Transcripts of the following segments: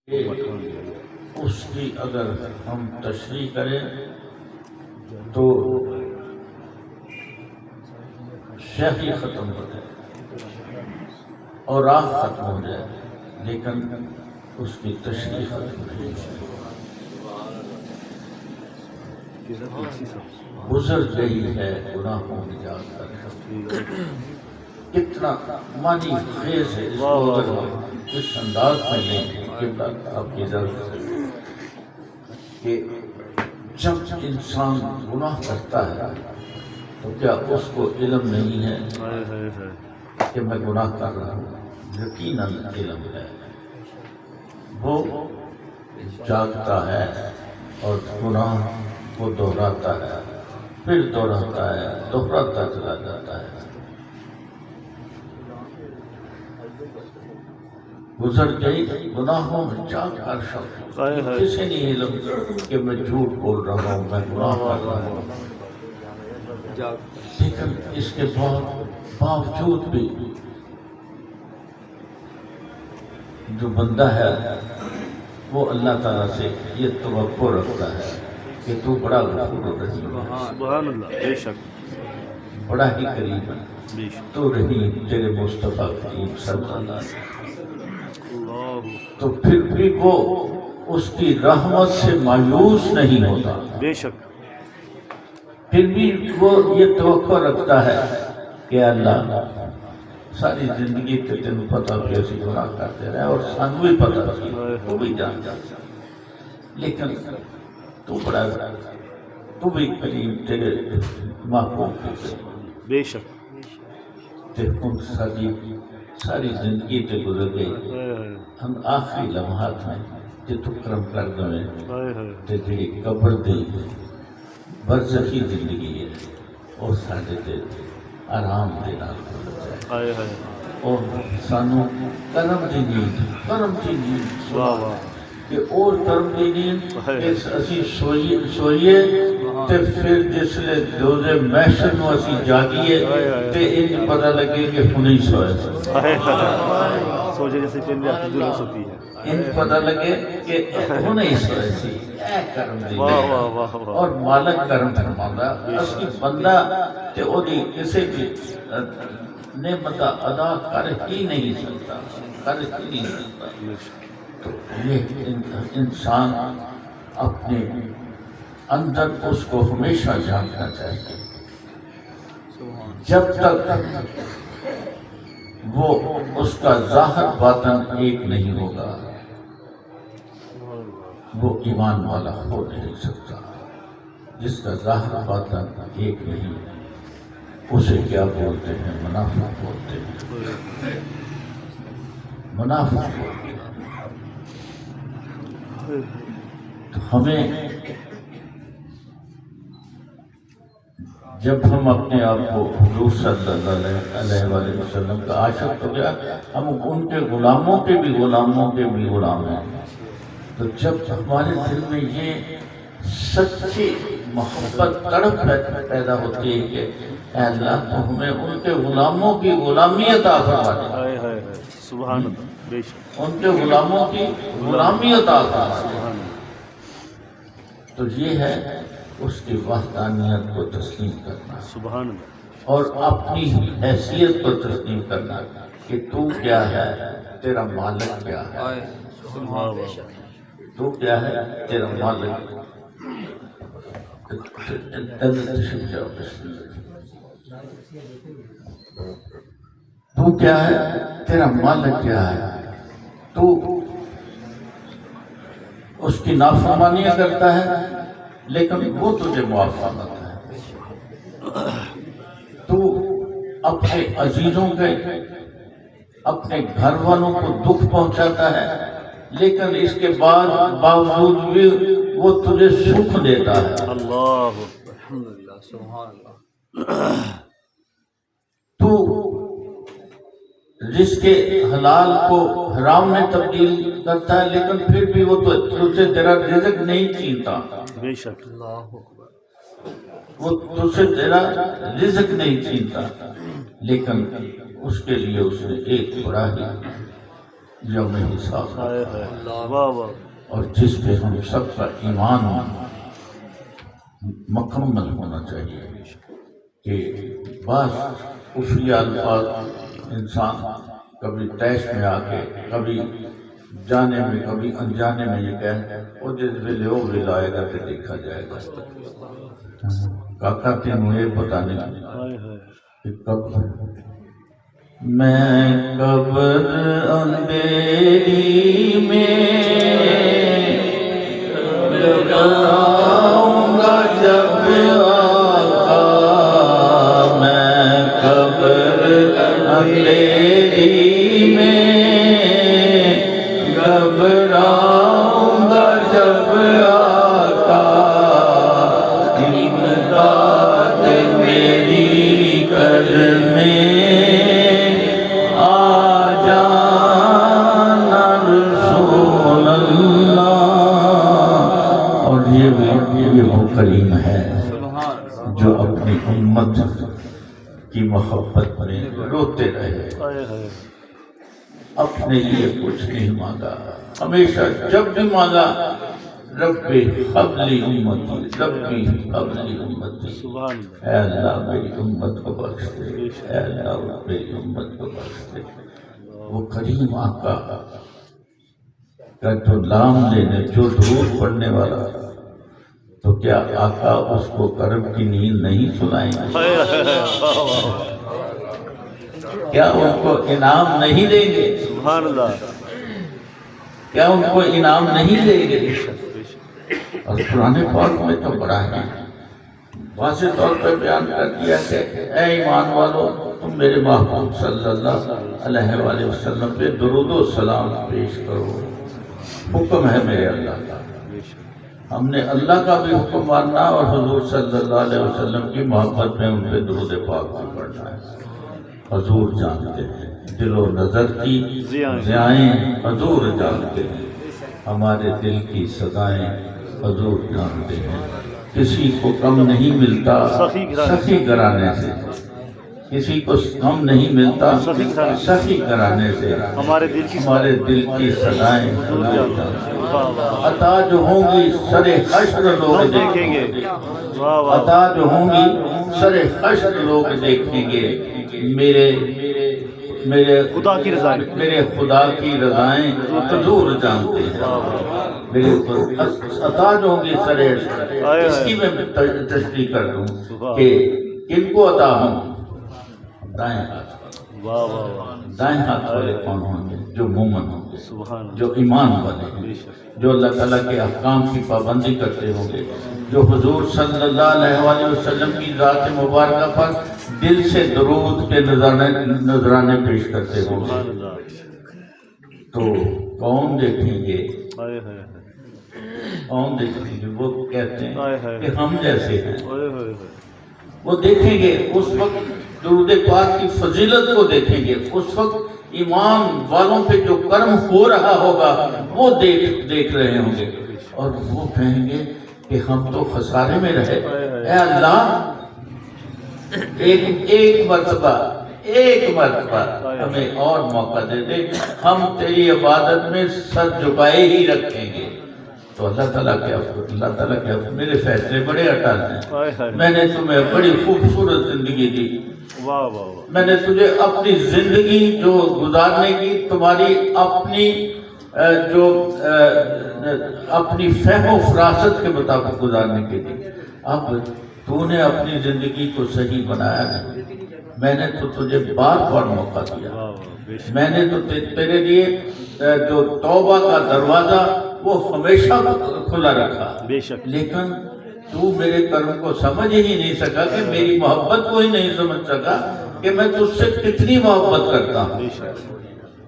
اس کی اگر ہم تشریح کریں تو شیخی ختم ہو جائے اور راہ ختم ہو جائے، لیکن اس کی تشریح ختم نہیں ہو۔ گزر گئی ہے گناہوں کی جان کر، کتنا معنی خیز ہے اس کو اگر اس انداز میں لیں کہ آپ کی ضرورت ہے کہ جب انسان گناہ کرتا ہے تو کیا اس کو علم نہیں ہے کہ میں گناہ کر رہا ہوں؟ یقیناً علم ہے، وہ جاگتا ہے اور گناہ کو دہراتا ہے، پھر دہراتا ہے، دہراتا چلا جاتا ہے۔ گزر گئی گناہوں میں جاگ کر شخص، کسی نہیں علم کہ میں جھوٹ بول رہا ہوں، میں گناہ کر رہا ہوں، لیکن اس کے باوجود بھی جو بندہ ہے وہ اللہ تعالیٰ سے یہ توقع رکھتا ہے کہ تو بڑا غفور رحیم ہے، سبحان اللہ، بے شک بڑا ہی قریب ہے، تو رحیم تیرے مصطفیٰ کریم صلی اللہ علیہ وسلم، تو پھر بھی وہ اس کی رحمت سے مایوس نہیں ہوتا، بے شک پھر بھی وہ یہ توقع رکھتا ہے کہ اللہ ساری زندگی کے تین پتہ کہ اسی گناہ کرتے رہے اور سانو بھی پتہ سی تو بھی جان جاتا، لیکن تو بڑا تو بھی کریم تیرے محبوب کے قریب، بے شک تے ہم ساری زندگی تے گزر گئی، ہم آخری لمحات میں تے تو کرم کر دیں تے تیری قبر دی برزخی زندگی ہے اور ساڈے تے آرام دے نال گزر جائے اور سانو کرم دی نیند واہ واہ کہ اور کرم دی نیند کہ اسی سوئیے تے پھر جس لئے روزے محشر میں اسی جاگیے تے ان پتہ لگے کہ ہنی سوئے سوچے جیسے پہلے آپ کی درست ہوتی ہے، ان پتہ لگے کہ ہنی سوئے سی اے کرم دی واہ واہ واہ واہ، اور مالک کرم فرماتا اس کی بندہ تے او دی کسی بھی نعمت ادا کر ہی نہیں سکتا، تو یہ انسان اپنے اندر اس کو ہمیشہ جاننا چاہیے، جب تک وہ اس کا ظاہر باطن ایک نہیں ہوگا وہ ایمان والا ہو نہیں سکتا۔ جس کا ظاہر باطن ایک نہیں اسے کیا بولتے ہیں؟ منافق بولتے ہیں، منافق بولتے ہیں۔ تو ہمیں جب ہم اپنے آپ کو حضور صلی اللہ علیہ وآلہ وسلم کا عاشق ہو گیا، ہم ان کے غلاموں کے بھی غلام ہیں، تو جب ہمارے دل میں یہ سچی محبت تڑپ پیدا ہوتی ہے کہ اے اللہ تو ہمیں ان کے غلاموں کی غلامی عطا فرما دے، سبحان اللہ، بے شک ان کے غلاموں کی غلامی عطا فرما دے، تو یہ ہے اس کی وحدانیت کو تسلیم کرنا سبحان اللہ، اور اپنی حیثیت کو تسلیم کرنا کہ تو کیا ہے، تیرا مالک کیا ہے، تو کیا ہے، تیرا مالک تو کیا ہے، تیرا مالک کیا ہے، تو اس کی نافرمانیاں کرتا ہے لیکن وہ تجھے معاف فرماتا ہے، تو اپنے عزیزوں کے اپنے گھر والوں کو دکھ پہنچاتا ہے لیکن اس کے باوجود بھی وہ تجھے سکھ دیتا ہے، اللہ الحمدللہ، سبحان اللہ، تو جس کے حلال کو حرام میں تبدیل کرتا ہے لیکن پھر بھی وہ تجھے تیرا رزق نہیں چھینتا، بے شک اللہ اکبر، وہ تجھ سے تیرا رزق نہیں چھینتا، لیکن اس کے لیے اس نے ایک بڑا ہی یوم حساب ہائے ہائے واہ واہ اور جس پہ ہم سب کا ایمان مکمل ہونا چاہیے کہ بعض خفیہ الفاظ انسان کبھی طیش میں آ کے کبھی جانے میں کبھی انجانے میں یہ کہہ وہ جس ویلے وہ ویلا آئے گا تو دیکھا جائے گا کاکا تینوں یہ بتانے ہائے ہائے کہ کب میں قبر اندھیری میں لگاؤں گا جب آقا میں قبر اندھیری میں گھبراؤں گا جب آقا امداد میری کرنے یہ وہ کریم ہے جو اپنی امت کی محبت میں روتے رہے ہائے ہائے اپنے لیے کچھ نہیں مانگا ہمیشہ جب بھی مانگا ربی حبلی امتی ربی حبلی امتی سبحان اے اللہ میری امت کو بخش دے اے اللہ میری امت کو بخش دے وہ کریم آقا کا جو نام لینے جو درود پڑھنے والا تو کیا آقا اس کو کرم کی نیند نہیں سنائیں گے ہائے ہائے واہ واہ کیا ان کو انعام نہیں دیں گے سبحان اللہ کیا ان کو انعام نہیں دیں گے اور قرآن پاک میں تو بڑا ہے واضح طور پہ بیان کر دیا کہ اے ایمان والو تم میرے محبوب صلی اللہ علیہ وآلہ وسلم پہ درود و سلام پیش کرو حکم ہے میرے اللہ کا ہم نے اللہ کا بھی حکم ماننا اور حضور صلی اللہ علیہ وسلم کی محبت میں ان پہ درود پاک بھی پڑھنا ہے حضور جانتے ہیں دل و نظر کی ضیائیں حضور جانتے ہیں ہمارے دل کی سزائیں حضور جانتے ہیں کسی کو کم نہیں ملتا سخی گرانے سے کسی کو کم نہیں ملتا سخی گرانے سے ہمارے دل کی سزائیں حضور جانتے ہیں عطا جو ہوں گی سر حشر لوگ دیکھیں گے عطا جو ہوں گی سر حشر لوگ دیکھیں گے میرے خدا کی رضائیں میرے خدا کی رضائیں حضور جانتے ہیں میرے عطا جو ہوں گی سر حشر اس کی میں تشریح کر دوں کہ کن کو عطا ہوں دائیں ہاتھ واہ واہ واہ دائیں ہاتھ والے کون ہوں گے جو مومن ہوں گے سبحان جو ایمان والے ہیں جو اللہ تعالیٰ کے احکام کی پابندی کرتے ہوں گے جو حضور صلی اللہ علیہ وآلہ وسلم کی ذات مبارکہ پر دل سے درود کے نذرانے پیش کرتے ہوں گے تو کون دیکھیں گے ہائے ہائے کون دیکھیں گے وہ کہتے ہیں ہائے ہائے کہ ہم جیسے ہیں ہائے ہائے وہ دیکھیں گے اس وقت درود پاک کی فضیلت کو دیکھیں گے اس وقت ایمان والوں پہ جو کرم ہو رہا ہوگا وہ دیکھ رہے ہوں گے اور وہ کہیں گے کہ ہم تو خسارے میں رہے اے اللہ ایک مرتبہ ہمیں اور موقع دے دے ہم تیری عبادت میں سر جھکائے ہی رکھیں گے تو اللہ تعالیٰ کے میرے فیصلے بڑے اٹل ہیں میں نے تمہیں بڑی خوبصورت زندگی دی واہ واہ واہ میں نے تجھے اپنی زندگی جو گزارنے کی تمہاری اپنی فہم و فراست کے مطابق گزارنے کے لیے اب تو نے اپنی زندگی کو صحیح بنایا نہیں میں نے تو تجھے بار بار موقع دیا میں نے تو تیرے لیے جو توبہ کا دروازہ وہ ہمیشہ کھلا رکھا لیکن تو میرے کرم کو سمجھ ہی نہیں سکا کہ میری محبت کو ہی نہیں سمجھ سکا کہ میں تجھ سے کتنی محبت کرتا ہوں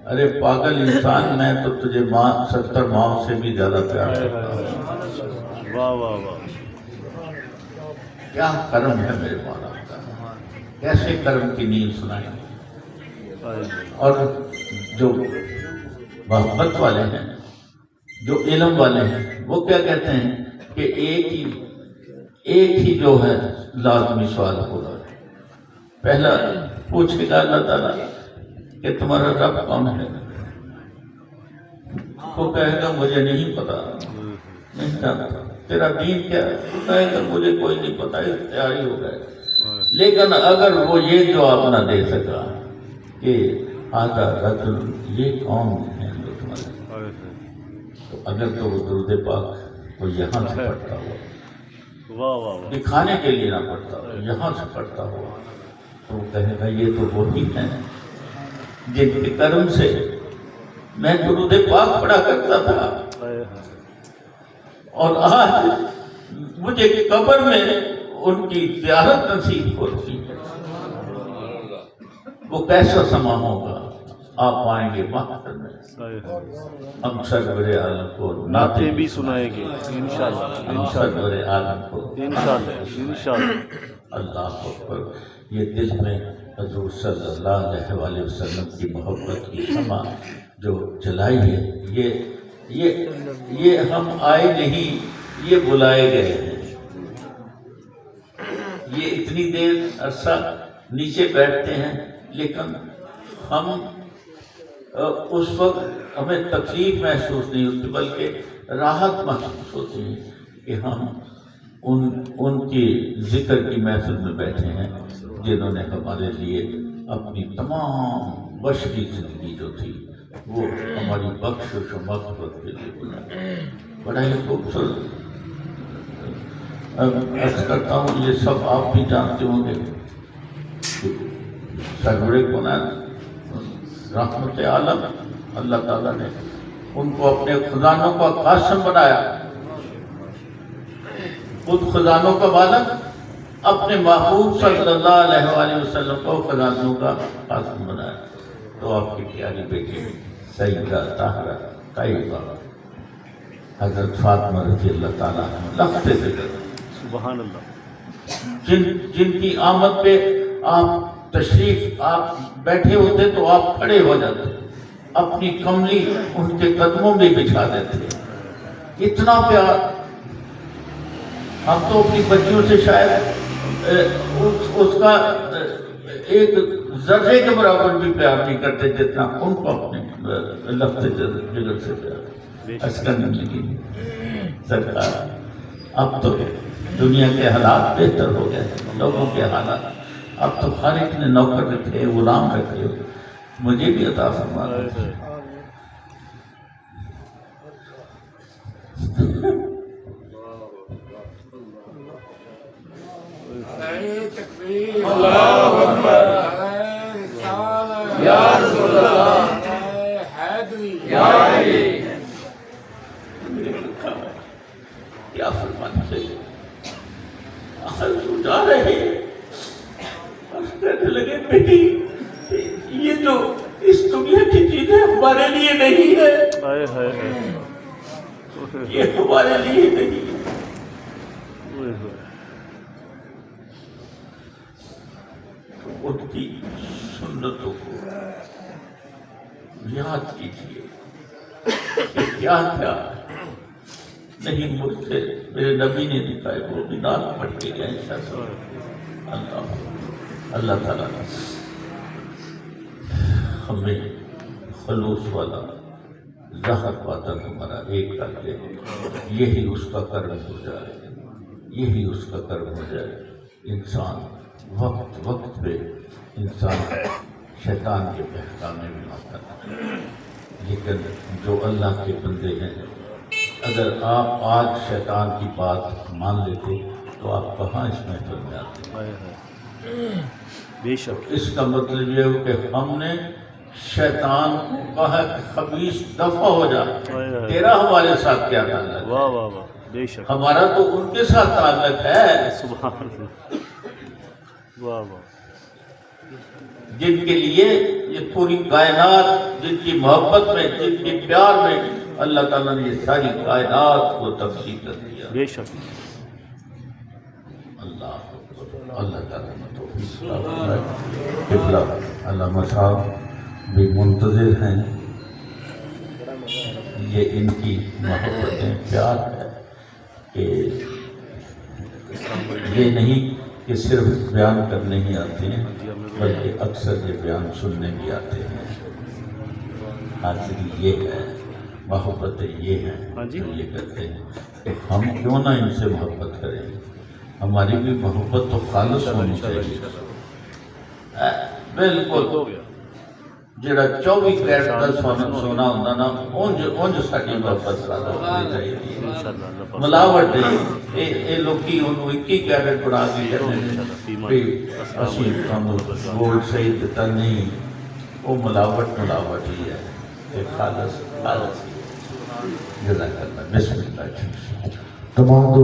ارے پاگل انسان میں تو تجھے 70 ماں سے بھی زیادہ پیار کرتا ہوں واہ واہ واہ کیا کرم ہے میرے مولا کا کیسے کرم کی نیند سنائیں اور جو محبت والے ہیں جو علم والے ہیں وہ کیا کہتے ہیں کہ ایک ہی جو ہے لازمی سوال ہوگا پہلا پوچھے گا اللہ تعالیٰ کہ تمہارا رب کون ہے وہ کہے گا مجھے نہیں پتا، نہیں جانتا تیرا دین کیا ہے، وہ کہے گا مجھے کوئی نہیں پتا، اختیاری ہو گئے۔ لیکن اگر وہ یہ جواب نہ دے سکا کہ آدھا رجل، یہ کون ہے جو تمہارے، تو اگر تو وہ درود پاک وہ یہاں سے پڑھتا ہوا، واہ واہ واہ، دکھانے کے لیے نہ پڑھتا ہوا، یہاں سے پڑھتا ہوا، تو وہ کہے گا یہ تو وہی ہیں جن کے کرم سے میں درود پاک پڑھا کرتا تھا، اور آج مجھے قبر میں ان کی زیارت نصیب ہوتی ہے۔ وہ کیسا سما ہوگا، آپ آئیں گے محفل میں، ہم سرور عالم کو نعتیں بھی سنائیں گے انشاءاللہ، ہم سرور عالم کو انشاءاللہ انشاءاللہ۔ اللہ اکبر۔ یہ دل میں حضور صلی اللہ علیہ وسلم کی محبت کی شمع جو جلائی ہے، یہ ہم آئے نہیں، یہ بلائے گئے ہیں۔ یہ اتنی دیر عرصہ نیچے بیٹھتے ہیں، لیکن ہم اس وقت ہمیں تکلیف محسوس نہیں ہوتی، بلکہ راحت محسوس ہوتی ہے کہ ہم ان کی ذکر کی محفل میں بیٹھے ہیں جنہوں نے ہمارے لیے اپنی تمام بشری زندگی جو تھی وہ ہماری بخشش و مغفرت کے لیے بنائی۔ بڑا ہی خوبصورت عرض کرتا ہوں، یہ سب آپ بھی جانتے ہوں گے، سرور کونین رحمت عالم اللہ تعالیٰ نے ان کو اپنے خزانوں کا قاسم بنایا، خود خزانوں کا مالک اپنے محبوب صلی اللہ علیہ وآلہ وسلم کو خزانوں کا قاسم بنایا۔ تو آپ کی پیاری بیٹی سیدہ طاہرہ طیبہ حضرت فاطمہ رضی اللہ تعالیٰ عنہ لفظ ذکر، سبحان اللہ، جن کی آمد پہ آپ تشریف آپ بیٹھے ہوتے تو آپ کھڑے ہو جاتے، اپنی کملی ان کے قدموں میں بچھا دیتے، اتنا پیار۔ ہم تو اپنی بچیوں سے شاید اس کا ایک ذرے کے برابر بھی پیار نہیں کرتے جتنا ان کو اپنے لفظ جگر سے پیار۔ اسکن نبی سرکار، اب تو دنیا کے حالات بہتر ہو گئے، لوگوں کے حالات، اب تو خالق نے نوکر رکھے، غلام رکھے، مجھے بھی عطا فرما۔ کیا فرمانا چاہیے؟ آخر تو جا رہے کہنے لگے بیٹی یہ جو اس دنیا کی چیزیں ہمارے لیے نہیں ہے، یہ ہمارے لیے نہیں ہے۔ ان کی سنتوں کو یاد کیجیے کہ کیا کیا نہیں مجھ سے میرے نبی نے دکھائے، وہ بھی نام پڑھ کے گئے۔ اللہ تعالیٰ ہمیں خلوص والا ظاہر باطن ہمارا ایک کر دے، یہی اس کا کرم ہو جائے، یہی اس کا کرم ہو جائے۔ انسان وقت پہ انسان شیطان کے بہکانے میں نہ کرنا، لیکن جو اللہ کے بندے ہیں، اگر آپ آج شیطان کی بات مان لیتے تو آپ کہاں اس محفل میں آتے؟ بے شک، اس کا مطلب یہ ہو کہ ہم نے شیطان کو کہا کہ خبیث دفع ہو جا، تیرا ہمارے ساتھ کیا تعلق ہے؟ واہ واہ واہ، بے شک، ہمارا تو ان کے ساتھ تعلق ہے سبحان اللہ، واہ واہ، جن کے لیے یہ پوری کائنات، جن کی محبت میں، جن کے پیار میں اللہ تعالیٰ نے یہ ساری کائنات کو تفصیل کر دیا۔ بے شک، اللہ تعالیٰ نے توفیق عطا فرمائے۔ قبلہ علامہ صاحب بھی منتظر ہیں، یہ ان کی محبتیں پیار ہے کہ یہ نہیں کہ صرف بیان کرنے ہی آتے ہیں، بلکہ اکثر یہ بیان سننے بھی آتے ہیں۔ حاضری یہ ہے محبتیں یہ ہیں ہاں جی۔ جو یہ کرتے ہیں کہ ہم کیوں نہ ان سے محبت کریں، ہماری بھی محبت تو خالص ہونی چاہیے، بالکل ہو گیا جڑا 24 کیرٹ کا سونا ہوتا نا انج ساری محبت زیادہ ہونی چاہیے۔ انشاءاللہ اللہ پاک ملاوٹ یہ لوکی انہوں 21 کیرٹ بنا کے کہتے ہیں اسی گولڈ صحیح دیتا نہیں، وہ ملاوٹ ہی ہے، خالص ہی ہے۔ جزاک اللہ، بسم اللہ۔ تمام